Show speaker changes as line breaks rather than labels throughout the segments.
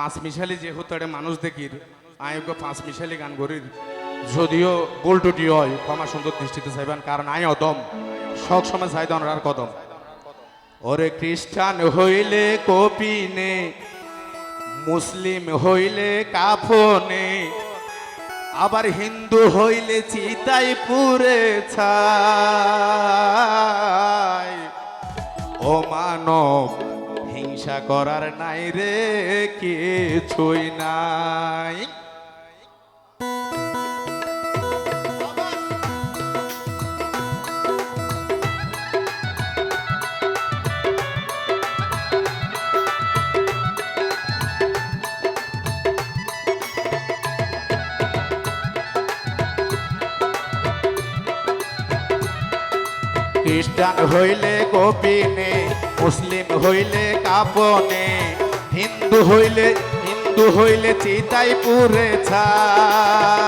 পাঁচ মিশালি যেহেতু এটা মানুষ দেখির আয়োগ্য পাঁচ মিশালি গান করির যদিও গোলটুটি হয় ক্ষমা সুন্দর দৃষ্টিতে চাইবেন কারণ আয় অদম সব সময় চাই দনরার কদম ওরে খ্রিস্টান হইলে কপিনে মুসলিম হইলে কাফনে আবার হিন্দু হইলে চিতাই পুরে ছাই ও মানব হিংসা করার নাই রে কিছুই নাই খ্রিস্টান হইলে কপিনে মুসলিম হইলে কাপনে হিন্দু হইলে চিতাই পুরে ছাই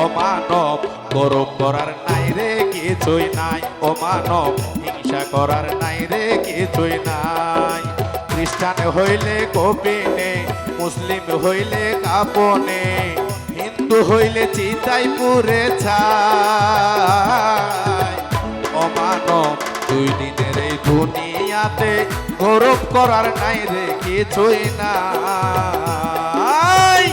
ও মানব গৌরব করার নাই রে কিছুই নাই ও মানব হিংসা করার নাই রে কিছুই নাই খ্রিস্টান হইলে কপিনে মুসলিম হইলে কাপনে হিন্দু হইলে চিতাই পুরে ছাই ও মানব দুই দিনের এই দুনিয়াতে গৌরব করার নাই রে কিছুই নাই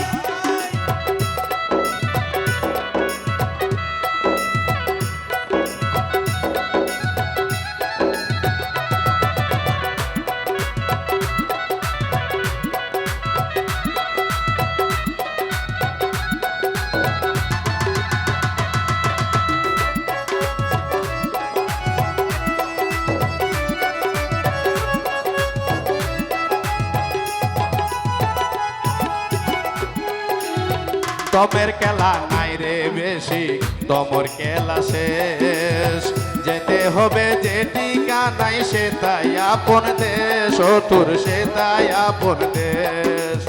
তমের খেলা নাই রে বেশি তমর খেলা শেষ যেতে হবে যে ঠিকানাই সে তাই আপন দেশ ও তোর সে তাই আপন দেশ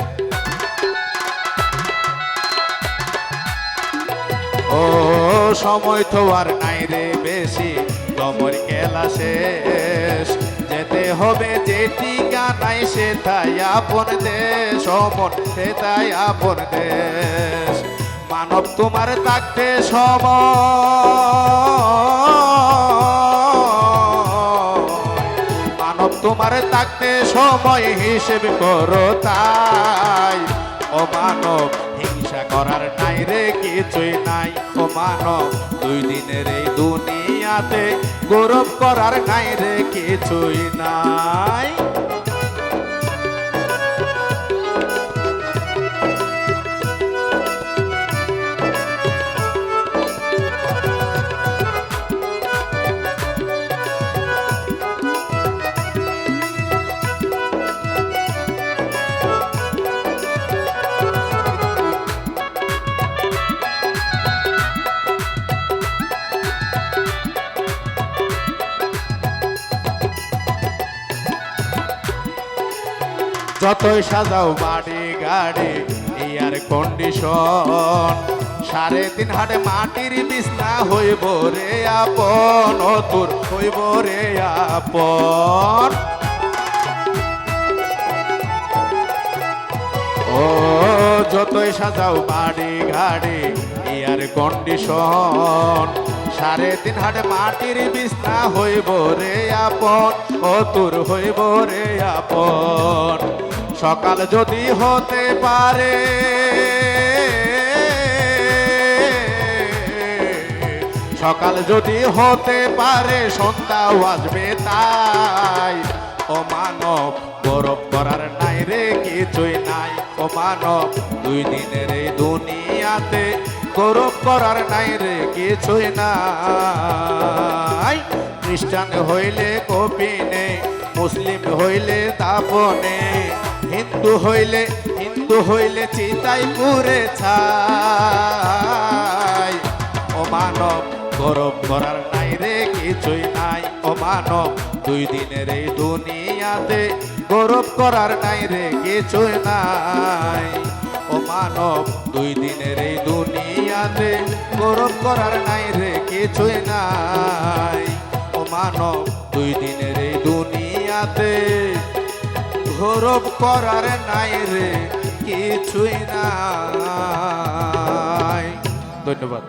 ও সময় তো আর নাই রে বেশি তমর খেলা শেষ যেতে হবে যে ঠিকানাই সে তাই আপন দেশ অমন সে তাই আপন দেশ মানব তোমার থাকতে মানব তোমার থাকতে সময় হিসেব করো তাই ও মানব হিংসা করার নাই রে কিছুই নাই ও মানব দুই দিনের এই দুনিয়াতে গৌরব করার নাই রে কিছুই নাই যতই সাজাও বাড়ি গাড়ি এয়ার কন্ডিশন 3.5 হাটে মাটির বিছনা হইব রে আপন ও তোর হইব রে আপন ও যতই সাজাও বাড়ি গাড়ি এয়ার কন্ডিশন 3.5 হাটে মাটির বিছনা হইব রে আপন ও তোর হইব রে আপন সকাল যদি হতে পারে সকাল যদি হতে পারে সন্ধ্যাও আসবে তাই ও মানব গৌরব করার নাই রে কিছুই নাই ও মানব দুই দিনের এই দুনিয়াতে গৌরব করার নাই রে কিছুই নাই খ্রিস্টান হইলে কপিনে মুসলিম হইলে দাপনে হিন্দু হইলে চিতাই পুরে ছাই ও মানব গৌরব করার নাই রে কিছুই নাই ও মানব দুই দিনের এই দুনিয়াতে গৌরব করার নাই রে কিছুই নাই ও মানব দুই দিনের এই দুনিয়াতে গৌরব করার নাই রে কিছুই নাই ও মানব দুই দিনের এই দুনিয়াতে ধরব করার নাই রে কিছুই নাই। ধন্যবাদ।